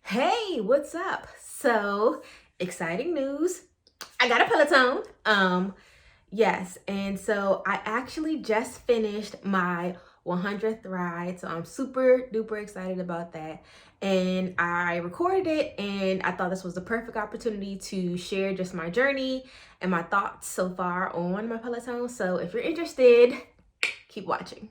Hey, what's up? So, exciting news. I got a Peloton. Yes, and so I actually just finished my 100th ride, so I'm super duper excited about that. And I recorded it, and I thought this was the perfect opportunity to share just my journey and my thoughts so far on my Peloton. So, if you're interested, keep watching.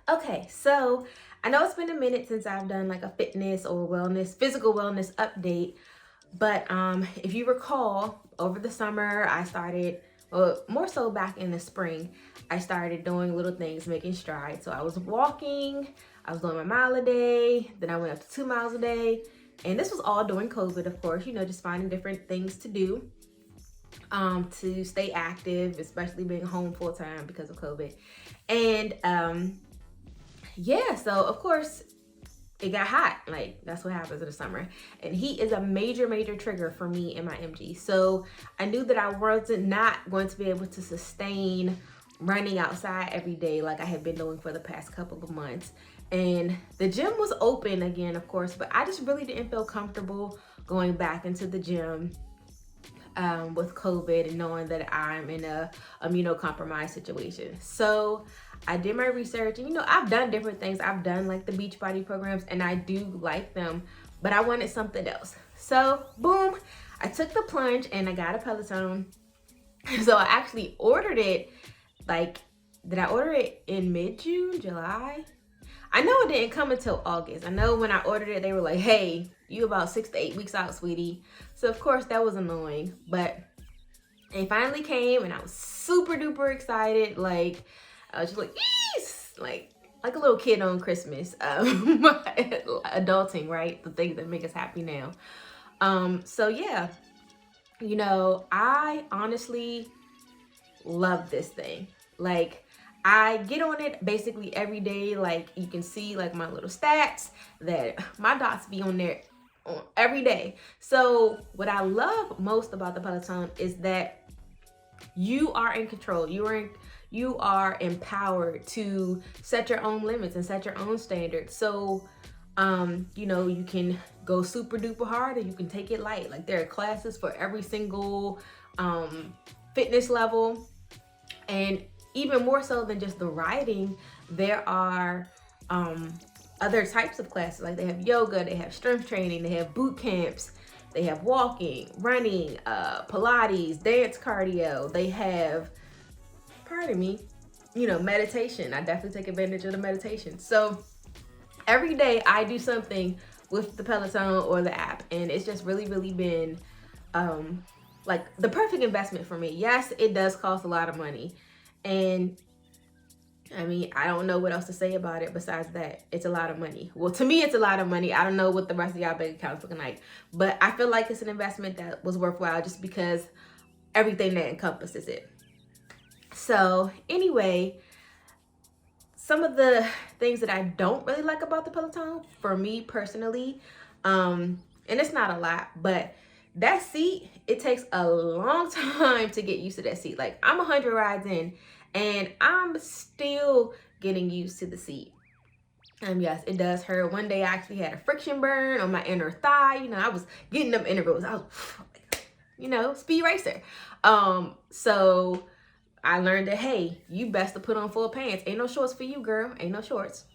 Okay, so I know it's been a minute since I've done like a fitness or wellness, physical wellness update, but if you recall, over the summer I started, well, more so back in the spring, I started doing little things, making strides. So I was walking, I was doing my mile a day, then I went up to 2 miles a day, and this was all during COVID, of course, just finding different things to do to stay active, especially being home full time because of COVID. And yeah, so of course it got hot. Like that's what happens in the summer. And heat is a major trigger for me and my MG. So I knew that I wasn't not going to be able to sustain running outside every day like I had been doing for the past couple of months. And the gym was open again, of course, but I just really didn't feel comfortable going back into the gym with COVID and knowing that I'm in a immunocompromised situation. So I did my research and I've done different things. I've done like the Beachbody programs and I do like them, but I wanted something else. So boom, I took the plunge and I got a Peloton. So I actually ordered it like, did I order it in mid-June, July? I know it didn't come until August. I know when I ordered it, they were like, hey, you about 6 to 8 weeks out, sweetie. So of course that was annoying, but it finally came and I was super duper excited. Like I was just like, yes, like a little kid on Christmas. Adulting, right? The things that make us happy now. So yeah, I honestly love this thing. Like I get on it basically every day. Like you can see like my little stats that my dots be on there every day. So what I love most about the Peloton is that you are in control. You are empowered to set your own limits and set your own standards. So you can go super duper hard or you can take it light. Like there are classes for every single fitness level. And even more so than just the riding, there are other types of classes. Like they have yoga, they have strength training, they have boot camps, they have walking, running, Pilates, dance cardio. They have, pardon me, meditation. I definitely take advantage of the meditation. So every day I do something with the Peloton or the app, and it's just really been like the perfect investment for me. Yes, it does cost a lot of money, and I mean, I don't know what else to say about it besides that it's a lot of money. Well, to me, it's a lot of money. I don't know what the rest of y'all bank accounts looking like, but I feel like it's an investment that was worthwhile just because everything that encompasses it. So anyway, some of the things that I don't really like about the Peloton for me personally, and it's not a lot, but that seat, it takes a long time to get used to that seat. Like I'm 100 rides in and I'm still getting used to the seat. Yes, it does hurt. One day I actually had a friction burn on my inner thigh. I was getting them intervals. I was, speed racer. So I learned that, hey, you best to put on full pants. Ain't no shorts for you, girl. Ain't no shorts.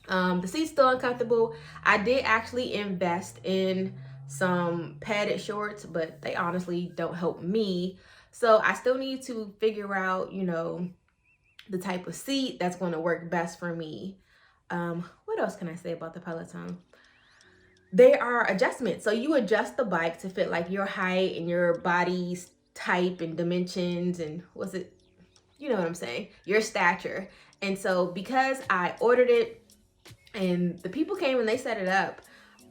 The seat's still uncomfortable. I did actually invest in some padded shorts, but they honestly don't help me. So I still need to figure out, the type of seat that's going to work best for me. What else can I say about the Peloton? There are adjustments. So you adjust the bike to fit like your height and your body's type and dimensions and you know what I'm saying, your stature. And so because I ordered it and the people came and they set it up,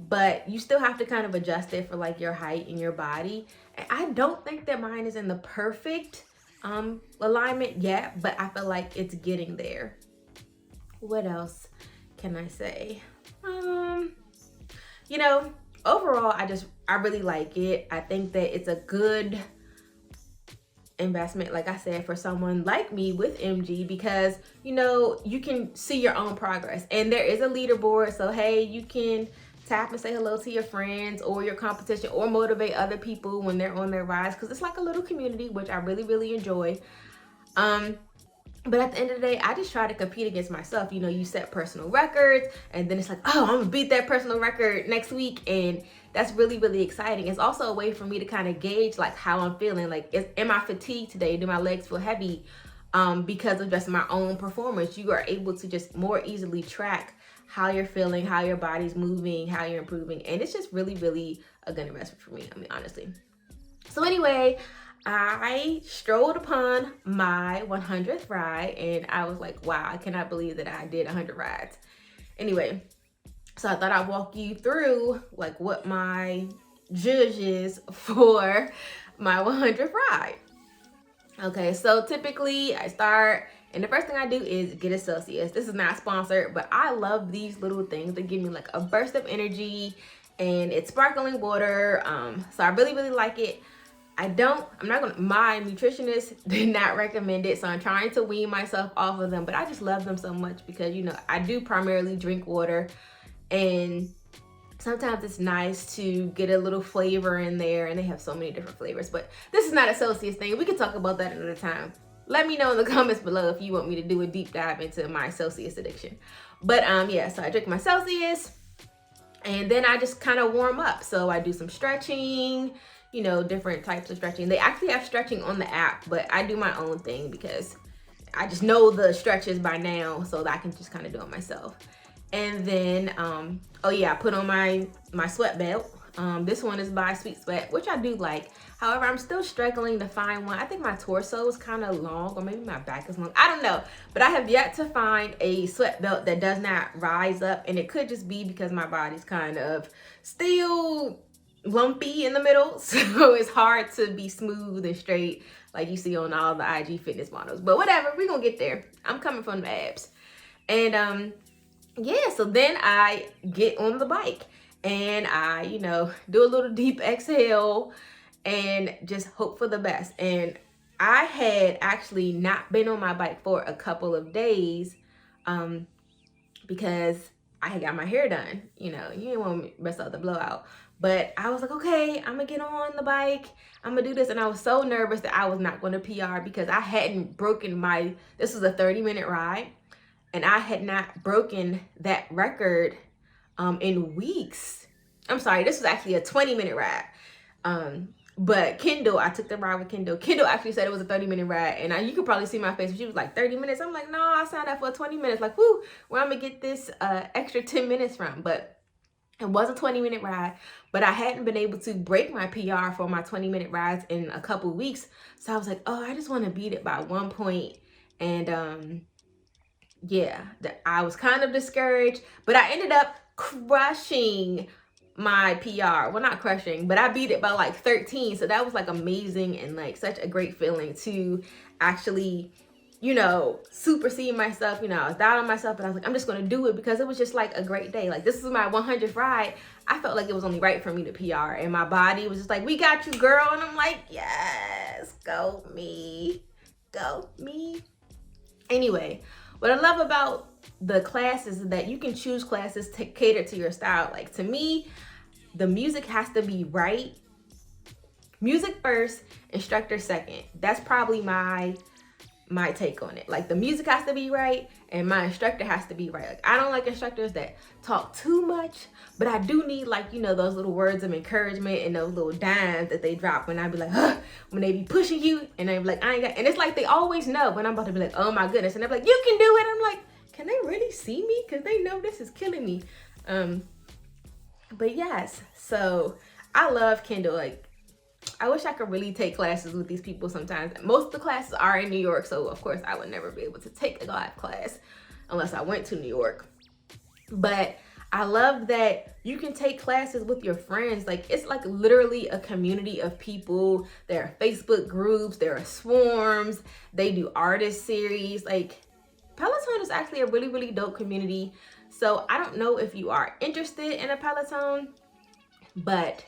but you still have to kind of adjust it for like your height and your body. And I don't think that mine is in the perfect alignment yet, but I feel like it's getting there. What else can I say? Overall, I really like it. I think that it's a good investment, like I said, for someone like me with MG, because you know, you can see your own progress, and there is a leaderboard. So hey, you can tap and say hello to your friends or your competition, or motivate other people when they're on their rise, because it's like a little community, which I really enjoy. But at the end of the day, I just try to compete against myself. You know, you set personal records, and then it's like, oh, I'm gonna beat that personal record next week, and that's really exciting. It's also a way for me to kind of gauge like how I'm feeling. Like, am I fatigued today? Do my legs feel heavy? Because of just my own performance, you are able to just more easily track how you're feeling, how your body's moving, how you're improving, and it's just really a good investment for me. I mean, honestly. So anyway, I strolled upon my 100th ride, and I was like, wow, I cannot believe that I did 100 rides. Anyway, so I thought I'd walk you through like what my judge is for my 100th ride. Okay, so typically I start, and the first thing I do is get a Celsius. This is not sponsored, but I love these little things that give me like a burst of energy, and it's sparkling water. So I really like it. My nutritionist did not recommend it, so I'm trying to wean myself off of them, but I just love them so much because, you know, I do primarily drink water, and sometimes it's nice to get a little flavor in there, and they have so many different flavors. But this is not a Celsius thing. We can talk about that another time. Let me know in the comments below if you want me to do a deep dive into my Celsius addiction. But yeah, so I drink my Celsius, and then I just kind of warm up. So I do some stretching, you know, different types of stretching. They actually have stretching on the app, but I do my own thing because I just know the stretches by now, so that I can just kind of do it myself. And then, oh yeah, I put on my sweat belt. This one is by Sweet Sweat, which I do like. However, I'm still struggling to find one. I think my torso is kind of long, or maybe my back is long. I don't know, but I have yet to find a sweat belt that does not rise up, and it could just be because my body's kind of still lumpy in the middle, so it's hard to be smooth and straight like you see on all the IG fitness models. But whatever, we're gonna get there. I'm coming from the abs. And yeah, so then I get on the bike, and I, you know, do a little deep exhale and just hope for the best. And I had actually not been on my bike for a couple of days because I had got my hair done. You know, you didn't want to mess up the blowout. But I was like, okay, I'm gonna get on the bike. I'm gonna do this. And I was so nervous that I was not gonna PR because I hadn't broken this was a 30-minute ride, and I had not broken that record in weeks. I'm sorry, this was actually a 20-minute ride. But Kendall, I took the ride with Kendall. Kendall actually said it was a 30-minute ride, and you could probably see my face. She was like, 30 minutes? I'm like, no, I signed up for 20 minutes. Like, whoo, where I'm gonna get this extra 10 minutes from? But it was a 20-minute ride, but I hadn't been able to break my PR for my 20-minute rides in a couple weeks. So I was like, oh, I just want to beat it by 1 point. And yeah, I was kind of discouraged, but I ended up crushing my PR. Well, not crushing, but I beat it by like 13. So that was like amazing, and like such a great feeling to actually, you know, supersede myself. You know, I was down on myself, but I was like, I'm just going to do it because it was just like a great day. Like, this is my 100th ride. I felt like it was only right for me to PR, and my body was just like, we got you, girl. And I'm like, yes, go me, go me. Anyway, what I love about the classes is that you can choose classes to cater to your style. Like, to me, the music has to be right. Music first, instructor second. That's probably my take on it. Like, the music has to be right, and my instructor has to be right. Like, I don't like instructors that talk too much, but I do need, like, you know, those little words of encouragement and those little dimes that they drop when I be like, huh, when they be pushing you, and they be like, I ain't got, and it's like they always know when I'm about to be like, oh my goodness, and they're like, you can do it. I'm like, can they really see me? Because they know this is killing me. But yes, so I love Kendall. Like, I wish I could really take classes with these people sometimes. Most of the classes are in New York, so of course I would never be able to take a live class unless I went to New York. But I love that you can take classes with your friends. Like, it's like literally a community of people. There are Facebook groups, there are swarms, they do artist series. Like, Peloton is actually a really dope community. So I don't know if you are interested in a Peloton, but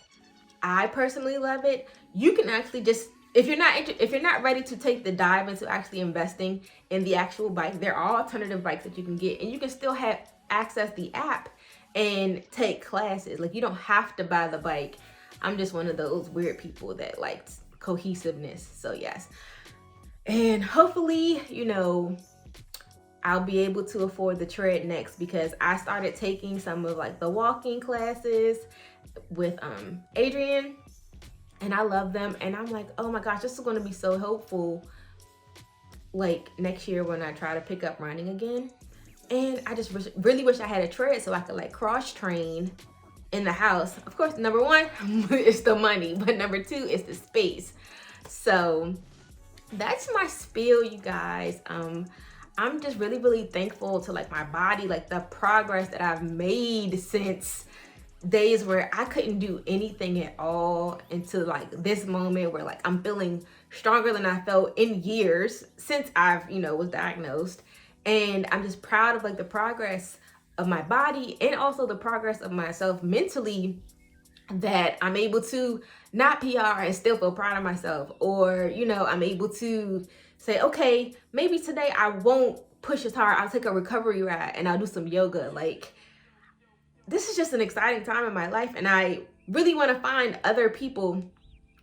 I personally love it. You can actually just if you're not ready to take the dive into actually investing in the actual bike, there are alternative bikes that you can get, and you can still have access the app and take classes. Like, you don't have to buy the bike. I'm just one of those weird people that likes cohesiveness. So yes. And hopefully, I'll be able to afford the tread next, because I started taking some of like the walking classes with Adrian, and I love them. And I'm like, oh my gosh, this is going to be so helpful like next year when I try to pick up running again. And I just really wish I had a tread so I could like cross train in the house. Of course, number one is the money, but number two is the space. So that's my spiel, you guys. I'm just really thankful to like my body, like the progress that I've made since days where I couldn't do anything at all, until like this moment where like I'm feeling stronger than I felt in years since I've, was diagnosed. And I'm just proud of like the progress of my body, and also the progress of myself mentally, that I'm able to not PR and still feel proud of myself. Or, I'm able to say, okay, maybe today I won't push as hard. I'll take a recovery ride and I'll do some yoga. Like, this is just an exciting time in my life, and I really want to find other people.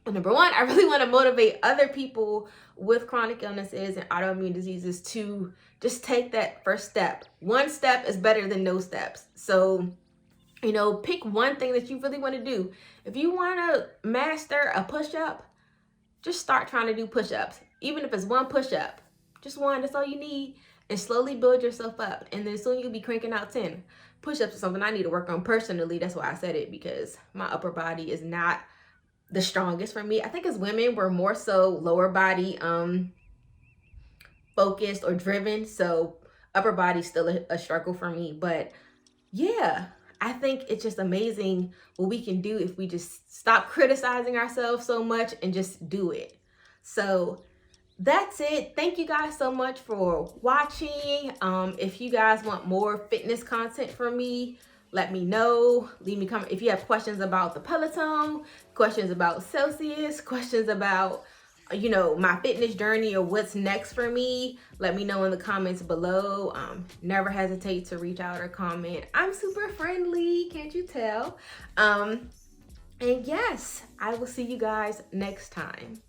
Number one, I really want to motivate other people with chronic illnesses and autoimmune diseases to just take that first step. One step is better than no steps. So, pick one thing that you really want to do. If you want to master a push-up, just start trying to do push-ups. Even if it's one push-up, just one, that's all you need, and slowly build yourself up. And then soon you'll be cranking out 10. Push-ups is something I need to work on personally. That's why I said it, because my upper body is not the strongest for me. I think as women, we're more so lower body focused or driven. So upper body's still a struggle for me. But yeah, I think it's just amazing what we can do if we just stop criticizing ourselves so much and just do it. So that's it. Thank you guys so much for watching. If you guys want more fitness content from me, let me know. Leave me a comment if you have questions about the Peloton, questions about Celsius, questions about my fitness journey or what's next for me. Let me know in the comments below. Never hesitate to reach out or comment. I'm super friendly, can't you tell? And yes, I will see you guys next time.